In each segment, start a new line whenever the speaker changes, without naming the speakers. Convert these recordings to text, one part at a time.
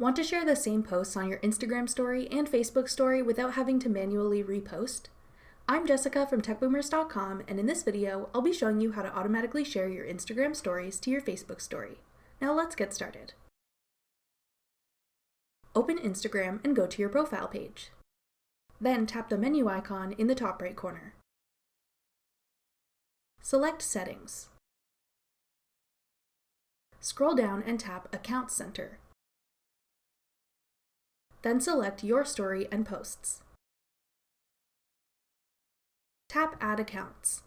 Want to share the same posts on your Instagram story and Facebook story without having to manually repost? I'm Jessica from techboomers.com, and in this video, I'll be showing you how to automatically share your Instagram stories to your Facebook story. Now let's get started. Open Instagram and go to your profile page. Then tap the menu icon in the top right corner. Select Settings. Scroll down and tap Account Center. Then select your story and posts. Tap Add Accounts.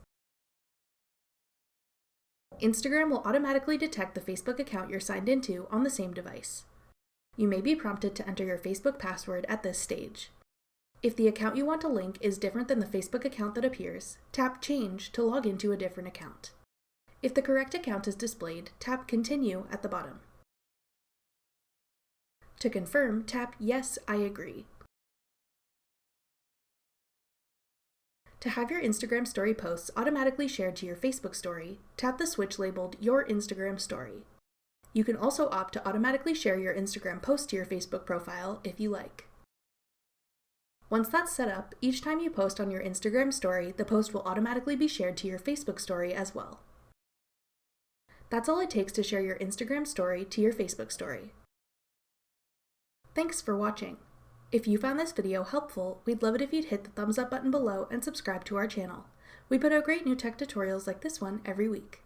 Instagram will automatically detect the Facebook account you're signed into on the same device. You may be prompted to enter your Facebook password at this stage. If the account you want to link is different than the Facebook account that appears, tap Change to log into a different account. If the correct account is displayed, tap Continue at the bottom. To confirm, tap Yes, I agree. To have your Instagram story posts automatically shared to your Facebook story, tap the switch labeled Your Instagram Story. You can also opt to automatically share your Instagram post to your Facebook profile if you like. Once that's set up, each time you post on your Instagram story, the post will automatically be shared to your Facebook story as well. That's all it takes to share your Instagram story to your Facebook story. Thanks for watching. If you found this video helpful, we'd love it if you'd hit the thumbs up button below and subscribe to our channel. We put out great new tech tutorials like this one every week.